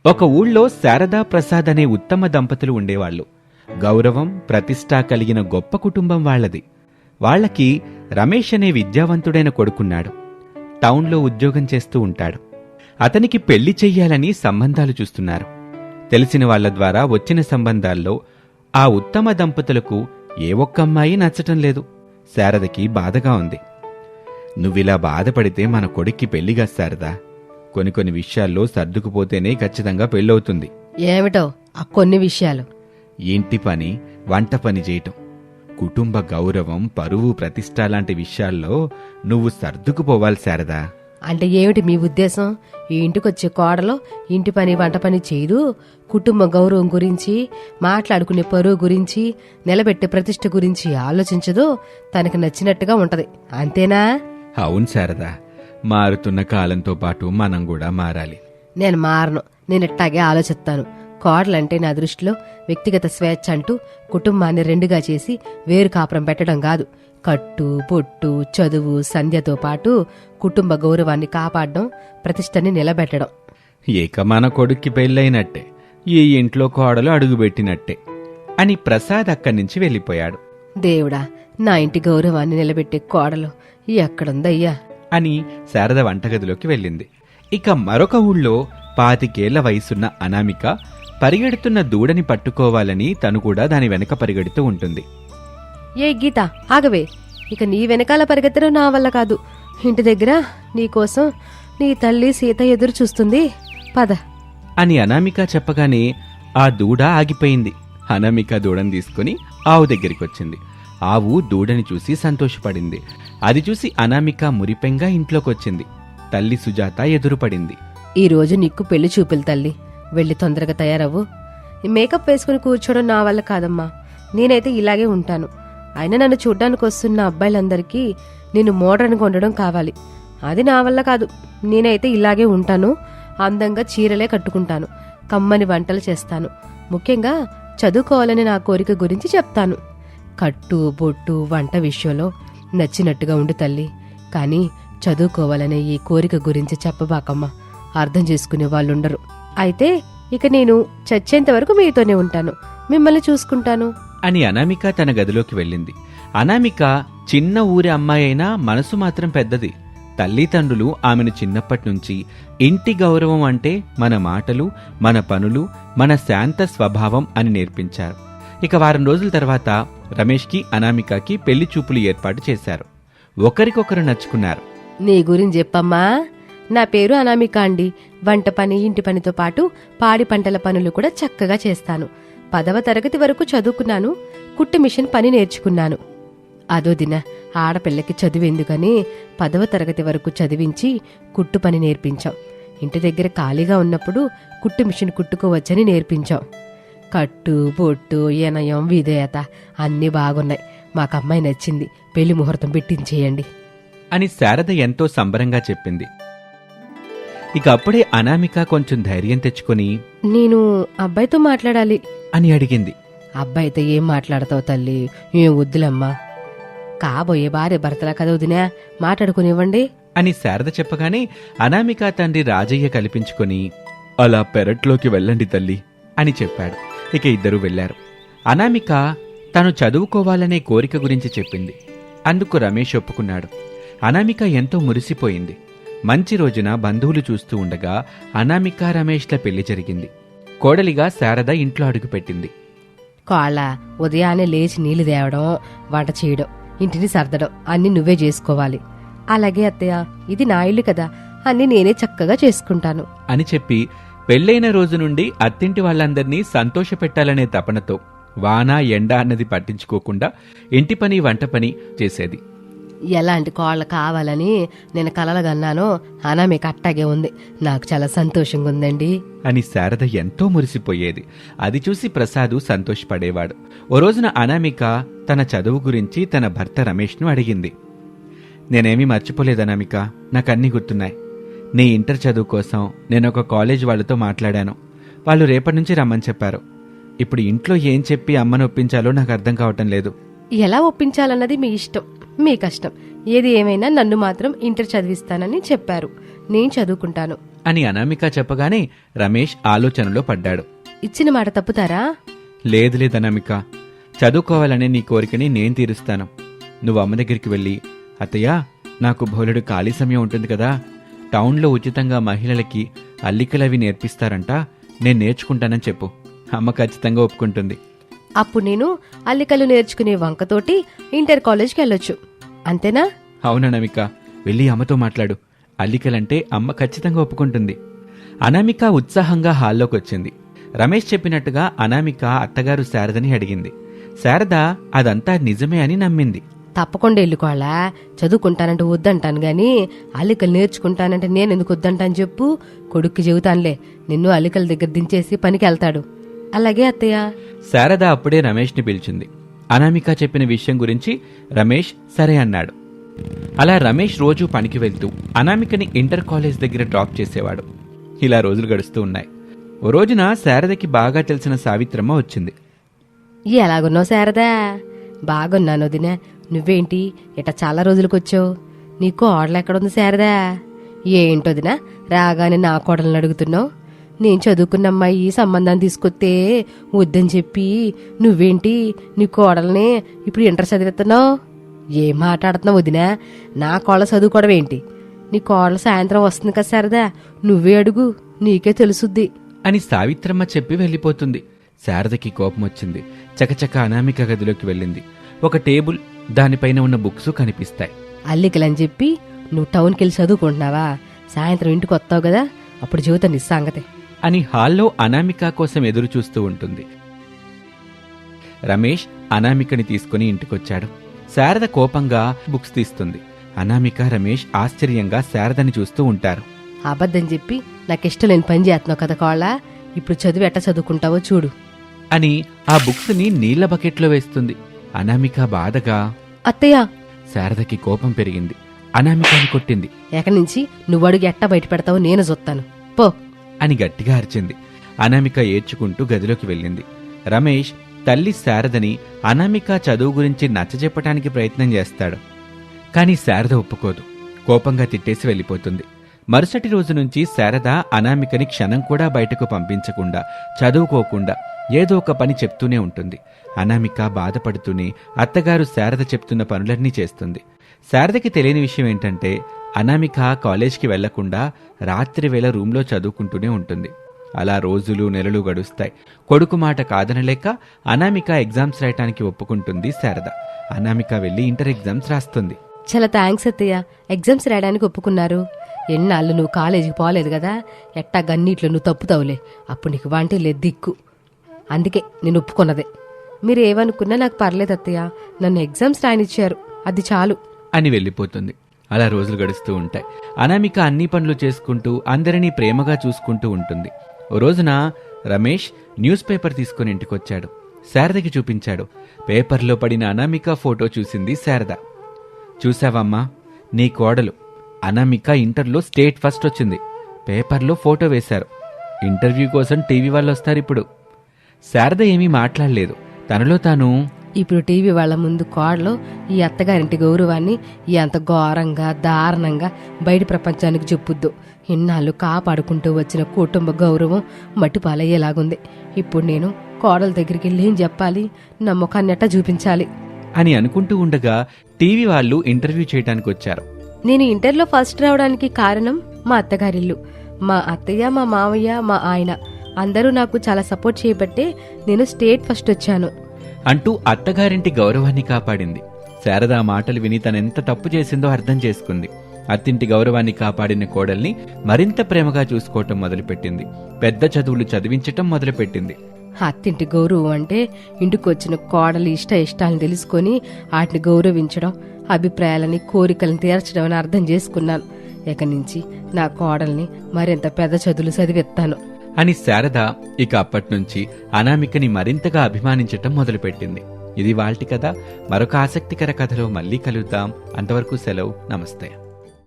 ఒక ఊళ్ళో శారదా ప్రసాద్ అనే ఉత్తమ దంపతులు ఉండేవాళ్లు. గౌరవం, ప్రతిష్ఠ కలిగిన గొప్ప కుటుంబం వాళ్లది. వాళ్లకి రమేష్ అనే విద్యావంతుడైన కొడుకున్నాడు. టౌన్లో ఉద్యోగం చేస్తూ ఉంటాడు. అతనికి పెళ్లి చెయ్యాలని సంబంధాలు చూస్తున్నారు. తెలిసిన వాళ్ల ద్వారా వచ్చిన సంబంధాల్లో ఆ ఉత్తమ దంపతులకు ఏ ఒక్క అమ్మాయి నచ్చటం లేదు. శారదకి బాధగా ఉంది. నువ్విలా బాధపడితే మన కొడుక్కి పెళ్లిగా శారదా, కొన్ని విషయాల్లో సర్దుకుపోతేనే ఖచ్చితంగా పెళ్ళవుతుంది. ఏమిటో ఆ కొన్ని విషయాలు? ఇంటి పని, వంట పని చేయటం, కుటుంబ గౌరవం, పరువు, ప్రతిష్ట లాంటి విషయాల్లో నువ్వు సర్దుకుపోవాలి శారదా. అంటే ఏమిటి మీ ఉద్దేశం? ఈ ఇంటికొచ్చే కోడలో ఇంటి పని వంట పని చేయదు, కుటుంబ గౌరవం గురించి, మాట్లాడుకునే పరువు గురించి, నిలబెట్టే ప్రతిష్ట గురించి ఆలోచించదు, తనకు నచ్చినట్టుగా ఉంటది, అంతేనా? అవును శారదా, మారుతున్న కాలంతో పాటు మనం కూడా మారాలి. నేను మారను. నేను ఇట్టాగే ఆలోచిస్తాను. కోడలంటే నా దృష్టిలో వ్యక్తిగత స్వేచ్ఛ అంటూ కుటుంబాన్ని రెండుగా చేసి వేరు కాపురం పెట్టడం కాదు. కట్టు, పొట్టు, చదువు, సంధ్యతో పాటు కుటుంబ గౌరవాన్ని కాపాడడం, ప్రతిష్టని నిలబెట్టడం. ఇక మన కొడుక్కి పెళ్ళైనట్టే, ఈ ఇంట్లో కోడలు అడుగుపెట్టినట్టే అని ప్రసాద్ అక్కడి నుంచి వెళ్ళిపోయాడు. దేవుడా, నా ఇంటి గౌరవాన్ని నిలబెట్టే కోడలు ఎక్కడుందయ్యా అని శారద వంటగదిలోకి వెళ్ళింది. ఇక మరొక ఊళ్ళో 25 ఏళ్ల వయసున్న అనామిక పరిగెడుతున్న దూడని పట్టుకోవాలని తను కూడా దాని వెనక పరిగెడుతూ ఉంటుంది. ఏ గీత, ఆగవే. ఇక నీ వెనకాల పరిగెత్తడం నా వల్ల కాదు. ఇంటి దగ్గర నీకోసం నీ తల్లి సీత ఎదురు చూస్తుంది, పద అని అనామిక చెప్పగానే ఆ దూడ ఆగిపోయింది. అనామిక దూడని తీసుకుని ఆవు దగ్గరికొచ్చింది. ఆవు దూడని చూసి సంతోషపడింది. అది చూసి అనామిక మురిపెంగా ఇంట్లోకొచ్చింది. తల్లి సుజాత ఎదురుపడింది. ఈ రోజు నీకు పెళ్లి చూపులు తల్లి, వెళ్ళి తొందరగా తయారవ్వు. మేకప్ వేసుకుని కూర్చోవడం నా వల్ల కాదమ్మా. నేనైతే ఇలాగే ఉంటాను. అయినా నన్ను చూడ్డానికి వస్తున్న అబ్బాయిలందరికీ నేను మోడర్న్గా ఉండడం కావాలి. అది నా వల్ల కాదు. నేనైతే ఇలాగే ఉంటాను. అందంగా చీరలే కట్టుకుంటాను, కమ్మని వంటలు చేస్తాను, ముఖ్యంగా చదువుకోవాలని నా కోరిక గురించి చెప్తాను. కట్టు, బొట్టు, వంట విషయంలో నచ్చినట్టుగా ఉండు తల్లి. కానీ చదువుకోవాలనే ఈ కోరిక గురించి చెప్పబాకమ్మా. అర్థం చేసుకునే వాళ్ళుండరు. అయితే ఇక నేను చచ్చేంత వరకు మీతోనే ఉంటాను, మిమ్మల్ని చూసుకుంటాను అని అనామిక తన గదిలోకి వెళ్ళింది. అనామిక చిన్న ఊరి అమ్మాయి అయినా మనసు మాత్రం పెద్దది. తల్లిదండ్రులు ఆమెను చిన్నప్పటినుంచి ఇంటి గౌరవం అంటే మన మాటలు, మన పనులు, మన శాంత స్వభావం అని నేర్పించారు. ఇక వారం రోజుల తర్వాత రమేష్కి, అనామికకి పెళ్లి చూపులు ఏర్పాటు చేశారు. ఒకరికొకరు నచ్చుకున్నారు. నీ గురించి చెప్పమ్మా. నా పేరు అనామిక అండి. వంట పని, ఇంటి పనితో పాటు పాడి పంటల పనులు కూడా చక్కగా చేస్తాను. 10వ తరగతి వరకు చదువుకున్నాను. కుట్టు మిషన్ పని నేర్చుకున్నాను. అదో దిన ఆడపిల్లకి చదువెందుకని 10వ తరగతి వరకు చదివించి కుట్టు పని నేర్పించాం. ఇంటి దగ్గర ఖాళీగా ఉన్నప్పుడు కుట్టు మిషన్ కుట్టుకోవచ్చని నేర్పించాం. కట్టు, బొట్టు, ఎనయం, విధేయత అన్నీ బాగున్నాయి. మాకు అమ్మాయి నచ్చింది. పెళ్లి ముహూర్తం పెట్టించేయండి అని శారద ఎంతో సంబరంగా చెప్పింది. ఇక అప్పుడే అనామిక కొంచెం ధైర్యం తెచ్చుకొని, నేను అబ్బాయితో మాట్లాడాలి అని అడిగింది. అబ్బాయితో ఏం మాట్లాడతావు తల్లి? ఏం వద్దులమ్మా. కాబోయే భార్య భర్తలా కదా వదినా, మాట్లాడుకునివ్వండి అని శారద చెప్పగానే అనామిక తండ్రి రాజయ్య కల్పించుకొని, అలా పెరట్లోకి వెళ్ళండి తల్లి అని చెప్పాడు. ఇక ఇద్దరూ వెళ్లారు. అనామిక తను చదువుకోవాలనే కోరిక గురించి చెప్పింది. అందుకు రమేష్ ఒప్పుకున్నాడు. అనామిక ఎంతో మురిసిపోయింది. మంచి రోజున బంధువులు చూస్తూ ఉండగా అనామిక, రమేష్ల పెళ్లి జరిగింది. కోడలిగా శారద ఇంట్లో అడుగుపెట్టింది. కోళ్ళ ఉదయాన్నే లేచి నీళ్లు తేవడం, వంట చేయడం, ఇంటిని సర్దడం అన్ని నువ్వే చేసుకోవాలి. అలాగే అత్తయ్య, ఇది నా ఇల్లు కదా, అన్ని నేనే చక్కగా చేసుకుంటాను అని చెప్పి పెళ్లైన రోజు నుండి అత్తింటి వాళ్ళందర్నీ సంతోషపెట్టాలనే తపనతో వాన, ఎండ అన్నది పట్టించుకోకుండా ఇంటి పని, వంట పని చేసేది. ఎలాంటి కోళ్ళ కావాలని నేను కలలుగన్నానో అనామిక అట్టాగే ఉంది. నాకు చాలా సంతోషంగా ఉందండి అని శారద ఎంతో మురిసిపోయేది. అది చూసి ప్రసాదు సంతోషపడేవాడు. ఓ రోజున అనామిక తన చదువు గురించి తన భర్త రమేష్ను అడిగింది. నేనేమీ మర్చిపోలేదు అనామిక, నాకన్నీ గుర్తున్నాయి. నీ ఇంటర్ చదువు కోసం నేను ఒక కాలేజ్ వాళ్ళతో మాట్లాడాను. వాళ్ళు రేపటి నుంచి రమ్మని చెప్పారు. ఇప్పుడు ఇంట్లో ఏం చెప్పి అమ్మను ఒప్పించాలో నాకు అర్థం కావటం లేదు. ఎలా ఒప్పించాలన్నది మీ ఇష్టం, మీ కష్టం. ఏది ఏమైనా నన్ను మాత్రం ఇంటర్ చదివిస్తానని చెప్పారు. నేను చదువుకుంటాను. అని అనామిక చెప్పగానే రమేష్ ఆలోచనలో పడ్డాడు. ఇచ్చిన మాట తప్పుతారా? లేదు అనామిక, చదువుకోవాలనే నీ కోరికని నేను తీరుస్తాను. నువ్వు అమ్మ దగ్గరికి వెళ్ళి, అత్తయ్య నాకు బోలెడు ఖాళీ సమయం ఉంటుంది కదా, టౌన్లో ఉచితంగా మహిళలకి అల్లికలవి నేర్పిస్తారంట, నేను నేర్చుకుంటానని చెప్పు. అమ్మ ఖచ్చితంగా ఒప్పుకుంటుంది. అప్పుడు నేను అల్లికలు నేర్చుకునే వంకతోటి ఇంటర్ కాలేజ్కి వెళ్ళొచ్చు, అంతేనా? అవుననామిక, వెళ్ళి అమ్మతో మాట్లాడు. అల్లికలంటే అమ్మ ఖచ్చితంగా ఒప్పుకుంటుంది. అనామిక ఉత్సాహంగా హాల్లోకొచ్చింది. రమేష్ చెప్పినట్టుగా అనామిక అత్తగారు శారదని అడిగింది. శారద అదంతా నిజమే అని నమ్మింది. తప్పకుండా వెళ్ళుకోవాలా, చదువుకుంటానంటే వద్దంటాను గాని అల్లికలు నేర్చుకుంటానంటే నేనెందుకు వద్దంటాను చెప్పు. కొడుక్కి చెబుతానులే, నిన్ను అల్లికల దగ్గర దించేసి పనికి వెళ్తాడు. అలాగే అత్తయ్య. శారద అప్పుడే రమేష్ని పిలిచింది. అనామిక చెప్పిన విషయం గురించి రమేష్ సరే అన్నాడు. అలా రమేష్ రోజూ పనికి వెళ్తూ అనామికని ఇంటర్ కాలేజ్ దగ్గర డ్రాప్ చేసేవాడు. ఇలా రోజులు గడుస్తూ ఉన్నాయి. ఓ రోజున శారదకి బాగా తెలిసిన సావిత్రమ్మ వచ్చింది. ఎలాగున్నావు శారదా? బాగున్నాను వదినా. నువ్వేంటి ఇట చాలా రోజులకొచ్చావు? నీకు కోడలు ఎక్కడుంది శారదా? ఏంటొదినా రాగానే నా కోడలను అడుగుతున్నావు? నేను చదువుకున్న అమ్మాయి సంబంధాన్ని తీసుకొస్తే వద్దని చెప్పి నువ్వేంటి నీ కోడల్ని ఇప్పుడు ఇంటర్ చదివిస్తున్నావు? ఏం మాట్లాడుతున్నావు వదినా? నా కోడలు చదువుకోవడం ఏంటి? నీ కోడలు సాయంత్రం వస్తుంది కదా శారదా, నువ్వే అడుగు, నీకే తెలుసుద్ది అని సావిత్రమ్మ చెప్పి వెళ్ళిపోతుంది. శారదకి కోపం వచ్చింది. చకచక అనామిక గదిలోకి వెళ్ళింది. ఒక టేబుల్, దానిపైన ఉన్న బుక్స్ కనిపిస్తాయి. అల్లికలని చెప్పి నువ్వు టౌన్కి వెళ్ళి చదువుకుంటున్నావా? సాయంత్రం ఇంటికి వస్తావు కదా, అప్పుడు జీవితం నిస్సాంగతే అని హాల్లో అనామిక కోసం ఎదురు చూస్తూ ఉంటుంది. రమేష్ అనామికని తీసుకుని ఇంటికొచ్చాడు. శారద కోపంగా బుక్స్ తీస్తుంది. అనామిక, రమేష్ ఆశ్చర్యంగా శారదని చూస్తూ ఉంటారు. అబద్ధం చెప్పి నాకిష్టం లేని పని చేస్తున్నావు కదా కోళ్ళ, ఇప్పుడు చదువు ఎట్ట చదువుకుంటావో చూడు అని ఆ బుక్స్ ని నీళ్ల బకెట్లో వేస్తుంది. అనామిక బాధగా, అత్తయ్య. శారదకి కోపం పెరిగింది. అనామికని కొట్టింది. ఎక్కడి నుంచి నువ్వు అడుగు ఎట్ట బయట పెడతావో నేను చూస్తాను, పో అని గట్టిగా అరిచింది. అనామిక ఏడ్చుకుంటూ గదిలోకి వెళ్ళింది. రమేష్ తల్లి శారదని అనామిక చదువు గురించి నచ్చజెప్పటానికి ప్రయత్నం చేస్తాడు. కాని శారద ఒప్పుకోదు. కోపంగా తిట్టేసి వెళ్ళిపోతుంది. మరుసటి రోజు నుంచి శారద అనామికని క్షణం కూడా బయటకు పంపించకుండా, చదువుకోకుండా ఏదో ఒక పని చెప్తూనే ఉంటుంది. అనామిక బాధపడుతూనే అత్తగారు శారద చెప్తున్న పనులన్నీ చేస్తుంది. శారదకి తెలియని విషయం ఏంటంటే, అనామిక కాలేజ్కి వెళ్లకుండా రాత్రి వేళ రూంలో చదువుకుంటూనే ఉంటుంది. అలా రోజులు నెలలు గడుస్తాయి. కొడుకు మాట కాదనలేక అనామిక ఎగ్జామ్స్ రాయటానికి ఒప్పుకుంటుంది శారద. అనామిక వెళ్లి ఇంటర్ ఎగ్జామ్స్ రాస్తుంది. చాలా థ్యాంక్స్ అత్తయ్య, ఎగ్జామ్స్ రాయడానికి ఒప్పుకున్నారు. ఎన్నాళ్ళు నువ్వు కాలేజీకి పోలేదు కదా, ఎట్టా గన్నీట్లో నువ్వు తప్పుతావులే, అప్పుడు నీకు వాంటే లేదు దిక్కు. అందుకే నేను ఒప్పుకున్నదే. మీరు ఏమనుకున్నా నాకు పర్లేదు అత్తయ్య, నన్ను ఎగ్జామ్స్ రాయనిచ్చారు, అది చాలు అని వెళ్ళిపోతుంది. అలా రోజులు గడుస్తూ ఉంటాయి. అనామిక అన్ని పనులు చేసుకుంటూ అందరినీ ప్రేమగా చూసుకుంటూ ఉంటుంది. ఓ రోజున రమేష్ న్యూస్ పేపర్ తీసుకుని ఇంటికొచ్చాడు. శారదకి చూపించాడు. పేపర్లో పడిన అనామిక ఫోటో చూసింది శారద. చూసావమ్మా, నీ కోడలు అనామిక ఇంటర్లో స్టేట్ ఫస్ట్ వచ్చింది. పేపర్లో ఫోటో వేశారు. ఇంటర్వ్యూ కోసం టీవీ వాళ్ళు వస్తారిప్పుడు. శారద ఏమీ మాట్లాడలేదు. తనలో తాను, ఇప్పుడు టీవీ వాళ్ళ ముందు కోడలు ఈ అత్తగారింటి గౌరవాన్ని ఎంత ఘోరంగా దారుణంగా బయట ప్రపంచానికి చెప్పుద్దు. ఇన్నాళ్ళు కాపాడుకుంటూ వచ్చిన కుటుంబ గౌరవం మట్టిపాలయ్యేలాగుంది. ఇప్పుడు నేను కోడల దగ్గరికి వెళ్ళి ఏం చెప్పాలి, నా ముఖాన్ని ఎట్టా చూపించాలి అని అనుకుంటూ ఉండగా టీవీ వాళ్ళు ఇంటర్వ్యూ చేయడానికి వచ్చారు. నేను ఇంటర్లో ఫస్ట్ రావడానికి కారణం మా అత్తగారిల్లు. మా అత్తయ్య, మా మామయ్య, మా ఆయన అందరూ నాకు చాలా సపోర్ట్ చేయబట్టే నేను స్టేట్ ఫస్ట్ వచ్చాను అంటూ అత్తగారింటి గౌరవాన్ని కాపాడింది. శారద మాటలు విని తనెంత తప్పు చేసిందో అర్థం చేసుకుంది. అత్తింటి గౌరవాన్ని కాపాడిన కోడల్ని మరింత ప్రేమగా చూసుకోవటం మొదలుపెట్టింది. పెద్ద చదువులు చదివించటం మొదలుపెట్టింది. అత్తింటి గౌరవం అంటే ఇంటికొచ్చిన కోడలి ఇష్టాలను తెలుసుకొని వాటిని గౌరవించడం, అభిప్రాయాలని కోరికలను తీర్చడం అని అర్థం చేసుకున్నాను. ఇక నుంచి నా కోడల్ని మరింత పెద్ద చదువులు చదివిస్తాను అని శారద ఇక అప్పట్నుంచి అనామికని మరింతగా అభిమానించటం మొదలుపెట్టింది. ఇది వాల్టి కథ. మరొక ఆసక్తికర కథలో మళ్ళీ కలుద్దాం. అంతవరకు సెలవు. నమస్తే.